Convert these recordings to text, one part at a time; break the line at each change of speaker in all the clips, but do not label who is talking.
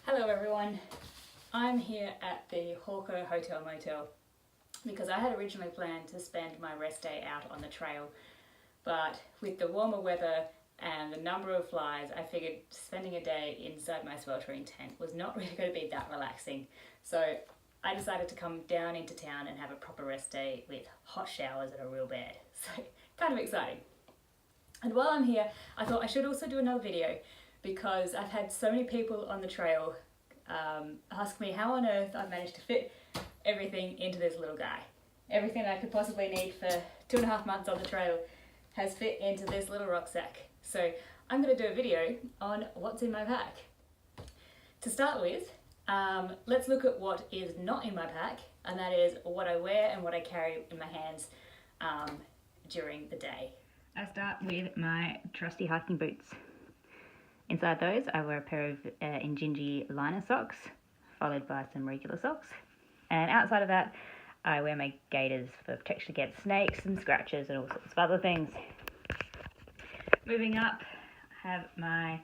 Hello everyone, I'm here at the Hawker Hotel Motel because I had originally planned to spend my rest day out on the trail, but with the warmer weather and the number of flies, I figured spending a day inside my sweltering tent was not really going to be that relaxing. So I decided to come down into town and have a proper rest day with hot showers and a real bed. So kind of exciting. And while I'm here, I thought I should also do another video because I've had so many people on the trail ask me how on earth I managed to fit everything into this little guy. Everything I could possibly need for 2.5 months on the trail has fit into this little rucksack. So I'm going to do a video on what's in my pack. To start with, let's look at what is not in my pack, and that is what I wear and what I carry in my hands during the day. I start with my trusty hiking boots. Inside those I wear a pair of Injinji liner socks, followed by some regular socks. And outside of that I wear my gaiters for protection against snakes and scratches and all sorts of other things. Moving up, I have my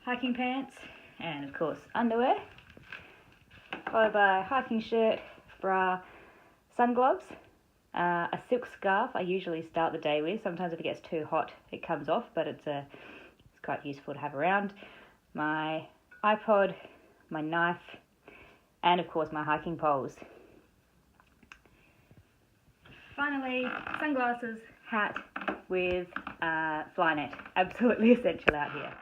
hiking pants and of course underwear, followed by a hiking shirt, bra, sun gloves, a silk scarf I usually start the day with. Sometimes if it gets too hot it comes off, but it's quite useful to have around. My iPod, my knife, and of course my hiking poles. Finally, sunglasses, hat with fly net. Absolutely essential out here.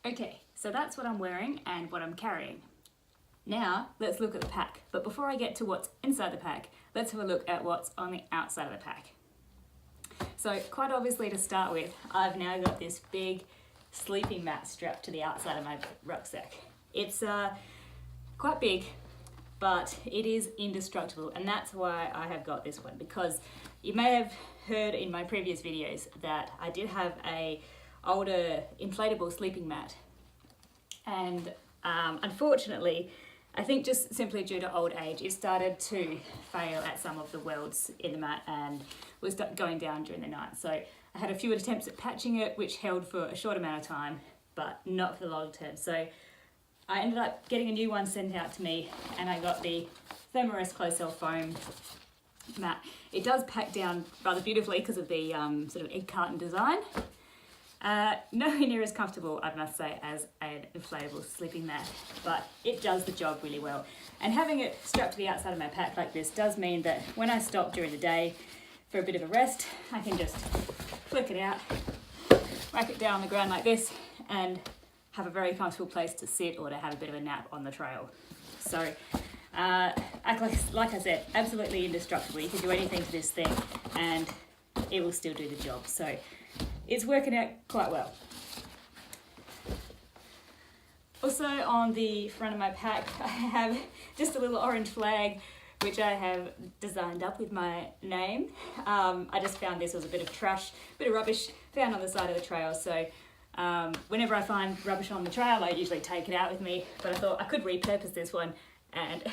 Okay, so that's what I'm wearing and what I'm carrying. Now let's look at the pack. But before I get to what's inside the pack, let's have a look at what's on the outside of the pack. So quite obviously, to start with, I've now got this big sleeping mat strapped to the outside of my rucksack. It's quite big, but it is indestructible, and that's why I have got this one, because you may have heard in my previous videos that I did have a older inflatable sleeping mat, and unfortunately, I think just simply due to old age, it started to fail at some of the welds in the mat and was going down during the night. So I had a few attempts at patching it, which held for a short amount of time, but not for the long term. So I ended up getting a new one sent out to me, and I got the Thermarest close cell foam mat. It does pack down rather beautifully because of the sort of egg carton design. Nowhere near as comfortable, I must say, as an inflatable sleeping mat, but it does the job really well. And having it strapped to the outside of my pack like this does mean that when I stop during the day for a bit of a rest, I can just flick it out, whack it down on the ground like this, and have a very comfortable place to sit or to have a bit of a nap on the trail. So, like I said, absolutely indestructible. You can do anything to this thing and it will still do the job. So it's working out quite well. Also on the front of my pack, I have just a little orange flag which I have designed up with my name. I just found this was a bit of trash, bit of rubbish found on the side of the trail. So whenever I find rubbish on the trail, I usually take it out with me, but I thought I could repurpose this one and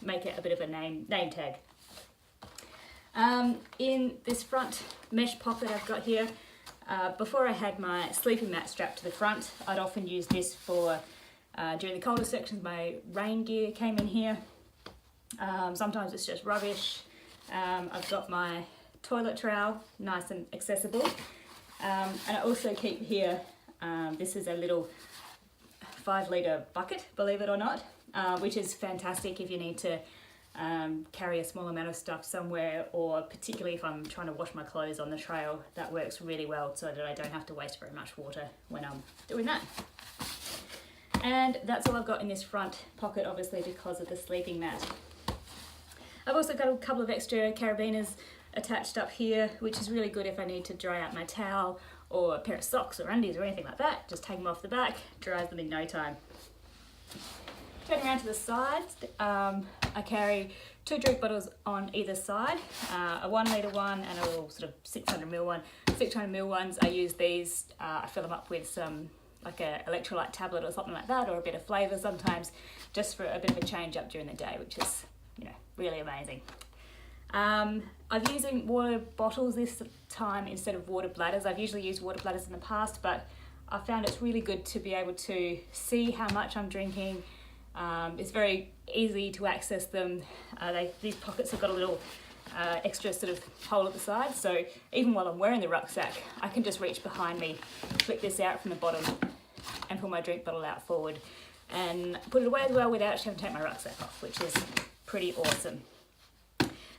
make it a bit of a name tag. In this front mesh pocket I've got here, before I had my sleeping mat strapped to the front, I'd often use this for, during the colder sections, my rain gear came in here. Sometimes it's just rubbish. I've got my toilet trowel, nice and accessible. And I also keep here, this is a little 5-litre bucket, believe it or not, which is fantastic if you need to carry a small amount of stuff somewhere, or particularly if I'm trying to wash my clothes on the trail. That works really well so that I don't have to waste very much water when I'm doing that. And that's all I've got in this front pocket, obviously because of the sleeping mat. I've also got a couple of extra carabiners attached up here, which is really good if I need to dry out my towel or a pair of socks or undies or anything like that. Just take them off the back, dries them in no time. Turning around to the sides, I carry 2 drink bottles on either side, a 1 litre one and a little sort of 600ml one. 600ml ones, I use these, I fill them up with some, like a electrolyte tablet or something like that, or a bit of flavour sometimes, just for a bit of a change up during the day, which is, you know, really amazing. I'm using water bottles this time instead of water bladders. I've usually used water bladders in the past, but I found it's really good to be able to see how much I'm drinking. It's very easy to access them. These pockets have got a little extra sort of hole at the side, so even while I'm wearing the rucksack, I can just reach behind me, flick this out from the bottom, and pull my drink bottle out forward and put it away as well without actually having to take my rucksack off, which is pretty awesome.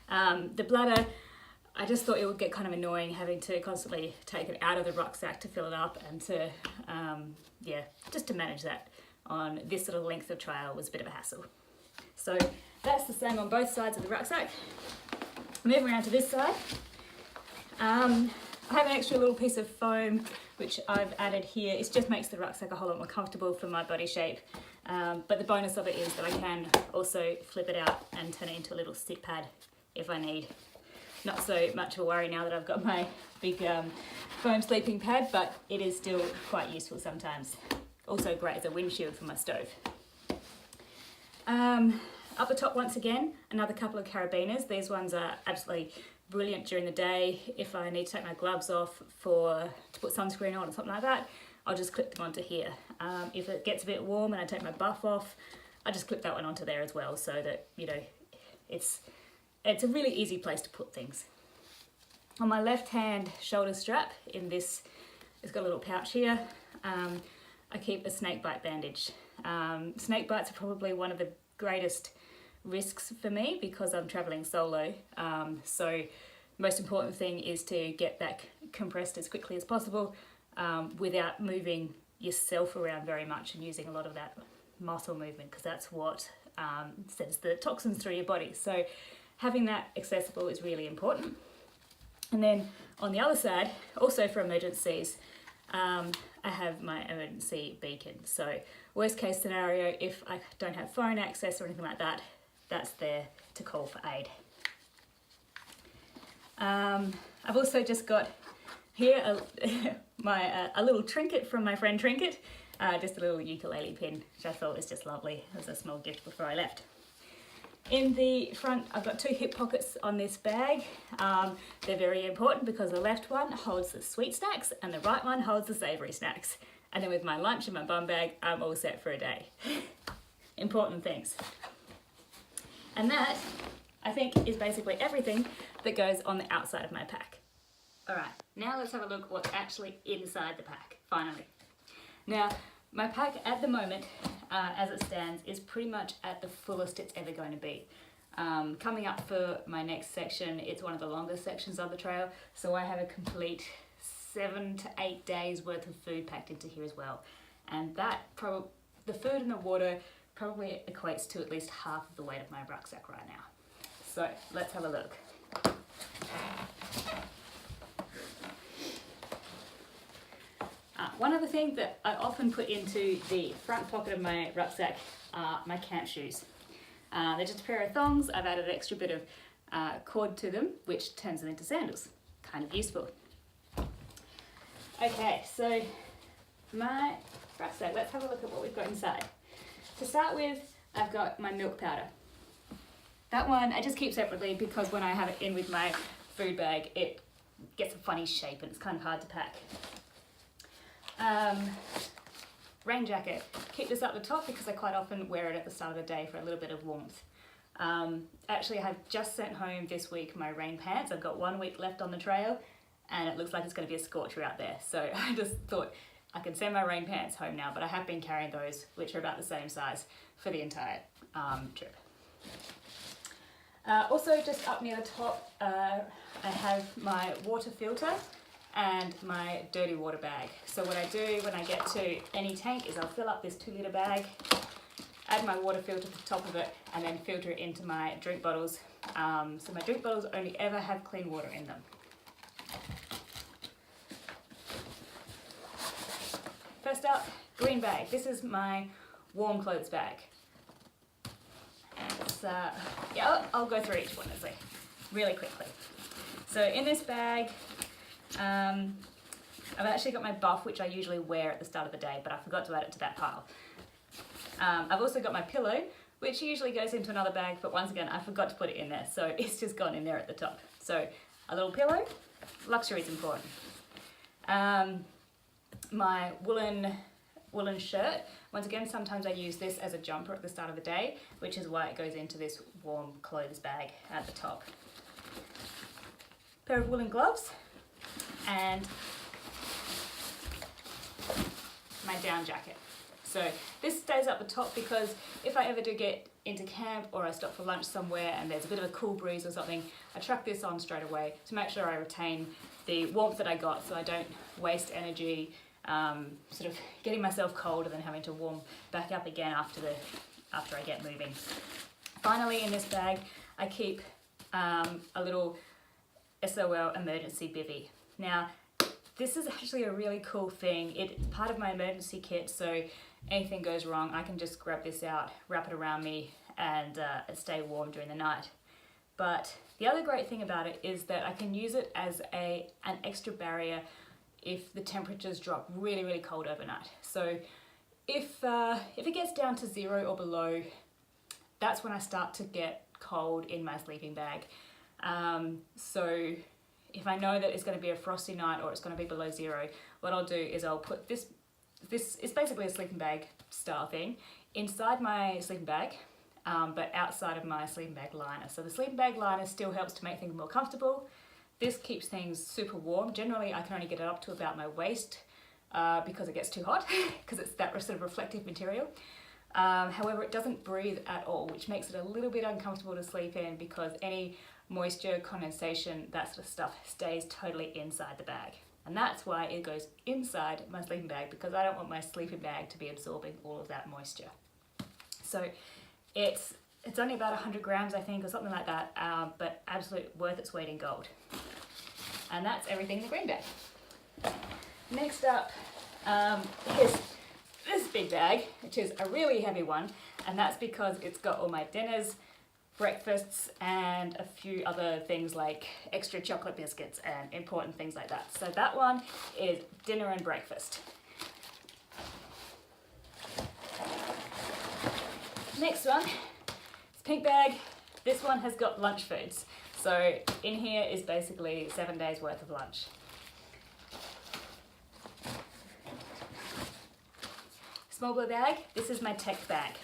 The bladder, I just thought it would get kind of annoying having to constantly take it out of the rucksack to fill it up, and to, just to manage that on this sort of length of trail was a bit of a hassle. So that's the same on both sides of the rucksack. Moving around to this side, I have an extra little piece of foam which I've added here. It just makes the rucksack a whole lot more comfortable for my body shape, but the bonus of it is that I can also flip it out and turn it into a little sit pad if I need. Not so much of a worry now that I've got my big foam sleeping pad, but it is still quite useful sometimes. Also great as a windshield for my stove. Up the top once again, another couple of carabiners. These ones are absolutely brilliant during the day. If I need to take my gloves off to put sunscreen on or something like that, I'll just clip them onto here. If it gets a bit warm and I take my buff off, I just clip that one onto there as well, so that, you know, it's a really easy place to put things. On my left hand shoulder strap, it's got a little pouch here. I keep a snake bite bandage. Snake bites are probably one of the greatest risks for me because I'm traveling solo. So most important thing is to get that compressed as quickly as possible without moving yourself around very much and using a lot of that muscle movement, because that's what sends the toxins through your body. So having that accessible is really important. And then on the other side, also for emergencies, I have my emergency beacon. So worst case scenario, if I don't have phone access or anything like that, that's there to call for aid. I've also just got here a little trinket from my friend Trinket, just a little ukulele pin, which I thought was just lovely as a small gift before I left. In the front, I've got 2 hip pockets on this bag. They're very important because the left one holds the sweet snacks and the right one holds the savoury snacks. And then with my lunch in my bum bag, I'm all set for a day. Important things. And that, I think, is basically everything that goes on the outside of my pack. All right, now let's have a look at what's actually inside the pack, finally. Now, my pack at the moment, as it stands, is pretty much at the fullest it's ever going to be. Coming up for my next section, it's one of the longest sections of the trail, so I have a complete 7 to 8 days worth of food packed into here as well. And that, the food and the water probably equates to at least half of the weight of my rucksack right now. So let's have a look. One other thing that I often put into the front pocket of my rucksack are my camp shoes. They're just a pair of thongs. I've added an extra bit of cord to them, which turns them into sandals. Kind of useful. Okay, so my rucksack, let's have a look at what we've got inside. To start with, I've got my milk powder. That one I just keep separately because when I have it in with my food bag, it gets a funny shape and it's kind of hard to pack. Rain jacket. Keep this up the top because I quite often wear it at the start of the day for a little bit of warmth. Actually, I have just sent home this week my rain pants. I've got 1 week left on the trail and it looks like it's going to be a scorcher out there. So I just thought I can send my rain pants home now, but I have been carrying those, which are about the same size for the entire trip. Also, just up near the top, I have my water filter and my dirty water bag. So what I do when I get to any tank is I'll fill up this 2 litre bag, add my water filter to the top of it, and then filter it into my drink bottles. So my drink bottles only ever have clean water in them. First up, green bag. This is my warm clothes bag. I'll go through each one really quickly. So in this bag, I've actually got my buff, which I usually wear at the start of the day, but I forgot to add it to that pile. I've also got my pillow, which usually goes into another bag, but once again, I forgot to put it in there, so it's just gone in there at the top. So a little pillow, luxury is important. my woolen shirt. Once again, sometimes I use this as a jumper at the start of the day, which is why it goes into this warm clothes bag at the top. Pair of woolen gloves and my down jacket. So this stays up the top because if I ever do get into camp or I stop for lunch somewhere and there's a bit of a cool breeze or something, I chuck this on straight away to make sure I retain the warmth that I got so I don't waste energy sort of getting myself cold and then having to warm back up again after I get moving. Finally, in this bag, I keep a little SOL emergency bivvy. Now, this is actually a really cool thing. It's part of my emergency kit, so anything goes wrong, I can just grab this out, wrap it around me, and stay warm during the night. But the other great thing about it is that I can use it as an extra barrier if the temperatures drop really, really cold overnight. So if it gets down to 0 or below, that's when I start to get cold in my sleeping bag. So if I know that it's going to be a frosty night or it's going to be below 0, what I'll do is I'll put this is basically a sleeping bag style thing inside my sleeping bag, but outside of my sleeping bag liner. So the sleeping bag liner still helps to make things more comfortable. This keeps things super warm. Generally, I can only get it up to about my waist because it gets too hot because it's that sort of reflective material. However, it doesn't breathe at all, which makes it a little bit uncomfortable to sleep in because any moisture, condensation, that sort of stuff stays totally inside the bag. And that's why it goes inside my sleeping bag, because I don't want my sleeping bag to be absorbing all of that moisture. So it's only about 100 grams, I think, or something like that, but absolutely worth its weight in gold. And that's everything in the green bag. Next up is this big bag, which is a really heavy one, and that's because it's got all my dinners, breakfasts, and a few other things like extra chocolate biscuits and important things like that. So that one is dinner and breakfast. Next one is pink bag. This one has got lunch foods. So in here is basically 7 days worth of lunch. Small blue bag, this is my tech bag.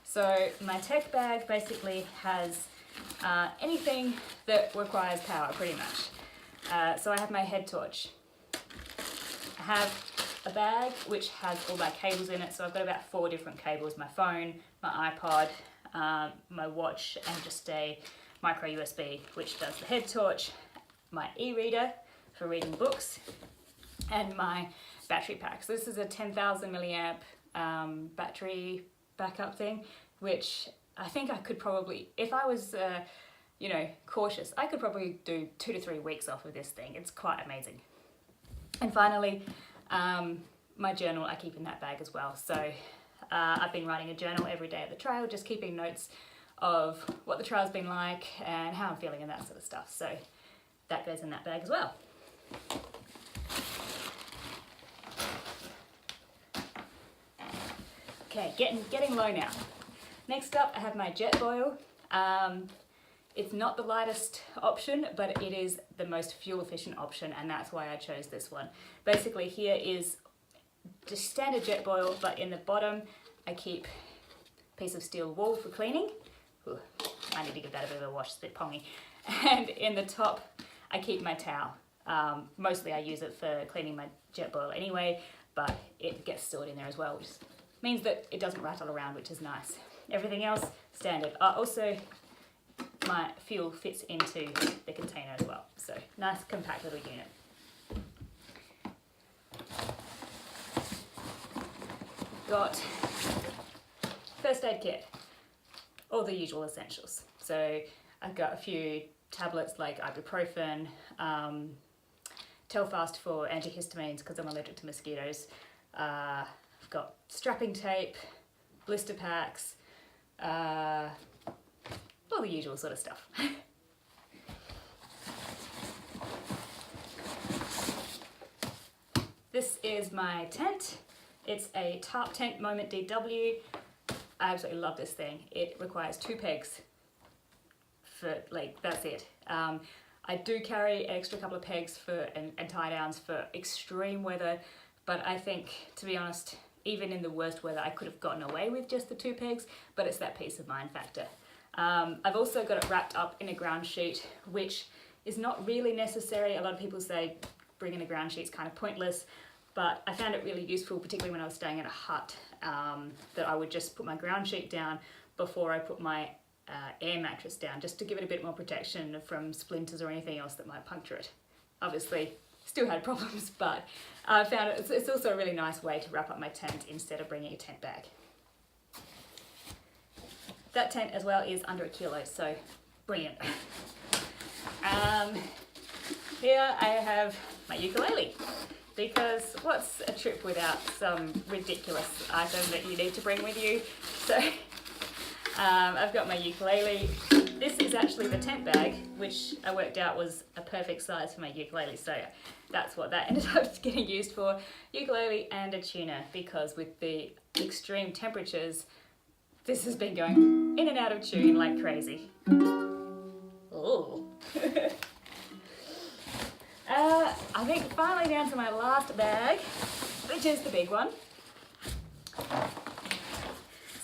So my tech bag basically has anything that requires power, pretty much. So I have my head torch. I have a bag which has all my cables in it. So I've got about 4 different cables: my phone, my iPod, my watch, and just a micro USB, which does the head torch, my e-reader for reading books, and my battery pack. So this is a 10,000 milliamp battery backup thing, which I think I could probably, if I was cautious, I could probably do 2 to 3 weeks off of this thing. It's quite amazing. And finally, my journal I keep in that bag as well. So I've been writing a journal every day of the trail, just keeping notes of what the trail's been like and how I'm feeling and that sort of stuff. So that goes in that bag as well. Okay, getting low now. Next up, I have my jet boil. It's not the lightest option, but it is the most fuel efficient option, and that's why I chose this one. Basically, here is just standard jet boil, but in the bottom, I keep a piece of steel wool for cleaning. Ooh, I need to give that a bit of a wash, it's a bit pongy. And in the top, I keep my towel. Mostly I use it for cleaning my jet boil anyway, but it gets stored in there as well, which means that it doesn't rattle around, which is nice. Everything else, standard. Also, my fuel fits into the container as well. So, nice compact little unit. Got first aid kit, all the usual essentials. So, I've got a few tablets like ibuprofen, Telfast for antihistamines because I'm allergic to mosquitoes. I've got strapping tape, blister packs, all the usual sort of stuff. This is my tent. It's a tarp tent Moment DW. I absolutely love this thing. It requires 2 pegs for, that's it. I do carry an extra couple of pegs and tie downs for extreme weather, but I think, to be honest, even in the worst weather, I could have gotten away with just the 2 pegs, but it's that peace of mind factor. I've also got it wrapped up in a ground sheet, which is not really necessary. A lot of people say bringing a ground sheet's kind of pointless, but I found it really useful, particularly when I was staying in a hut, that I would just put my ground sheet down before I put my air mattress down, just to give it a bit more protection from splinters or anything else that might puncture it. Obviously, still had problems, but I found it's also a really nice way to wrap up my tent instead of bringing a tent bag. That tent as well is under 1 kilo, so brilliant. Here I have my ukulele, because what's a trip without some ridiculous item that you need to bring with you? So I've got my ukulele. This is actually the tent bag, which I worked out was a perfect size for my ukulele, so that's what that ended up getting used for. Ukulele and a tuner, because with the extreme temperatures, this has been going in and out of tune like crazy. Oh. I think finally down to my last bag, which is the big one.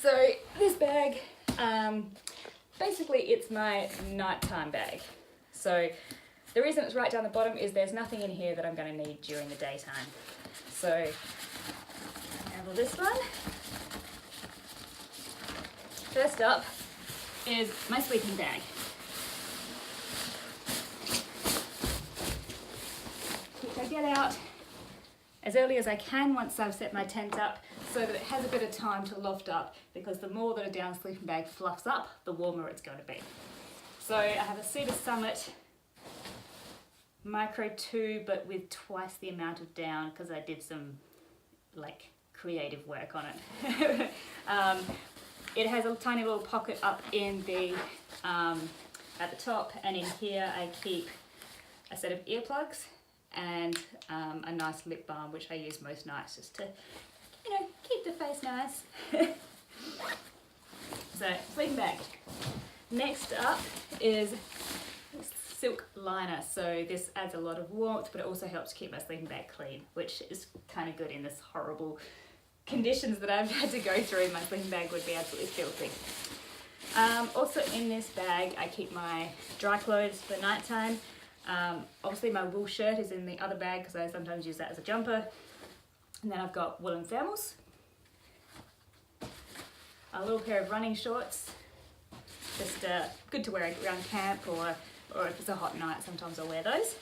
So this bag, basically it's my nighttime bag. So the reason it's right down the bottom is there's nothing in here that I'm going to need during the daytime. So handle this one. First up is my sleeping bag. Which I get out as early as I can once I've set my tent up, so that it has a bit of time to loft up, because the more that a down sleeping bag fluffs up, the warmer it's going to be. So I have a Cedar Summit Micro 2, but with twice the amount of down, because I did some like creative work on it. It has a tiny little pocket up in the at the top, and in here I keep a set of earplugs and a nice lip balm, which I use most nights just to, you know, keep the face nice. So, sleeping bag. Next up is silk liner. So this adds a lot of warmth, but it also helps keep my sleeping bag clean, which is kind of good in this horrible conditions that I've had to go through. My sleeping bag would be absolutely filthy. Also in this bag I keep my dry clothes for nighttime. Obviously my wool shirt is in the other bag because I sometimes use that as a jumper. And then I've got woolen thermals, a little pair of running shorts, just good to wear around camp, or if it's a hot night sometimes I'll wear those.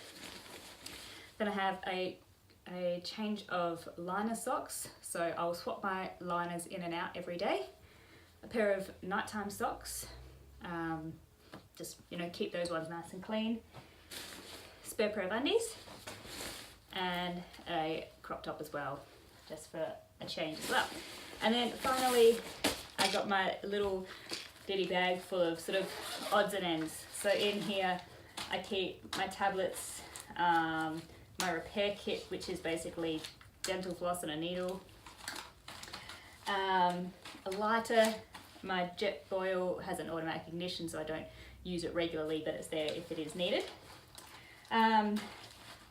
Then I have a change of liner socks, so I'll swap my liners in and out every day. A pair of nighttime socks, just, you know, keep those ones nice and clean. Spare pair of undies, and a crop top as well, just for a change as well. And then finally I got my little ditty bag full of sort of odds and ends. So in here I keep my tablets, my repair kit, which is basically dental floss and a needle, a lighter. My jet foil has an automatic ignition, so I don't use it regularly, but it's there if it is needed.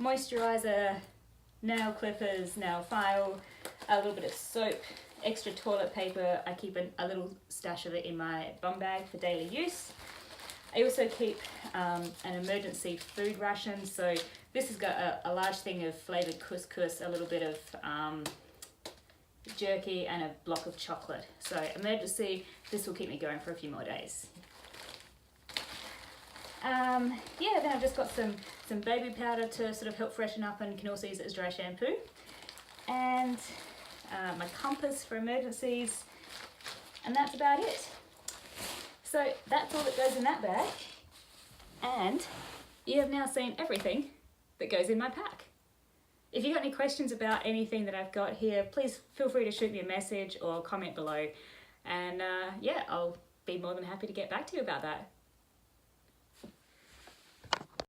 Moisturizer, nail clippers, nail file, a little bit of soap, extra toilet paper. I keep a little stash of it in my bum bag for daily use. I also keep an emergency food ration. So this has got a large thing of flavoured couscous, a little bit of jerky, and a block of chocolate. So emergency, this will keep me going for a few more days. Yeah, then I've just got some baby powder to sort of help freshen up, and can also use it as dry shampoo. And my compass for emergencies, and that's about it. So that's all that goes in that bag, and you have now seen everything that goes in my pack. If you've got any questions about anything that I've got here, please feel free to shoot me a message or comment below, and yeah, I'll be more than happy to get back to you about that.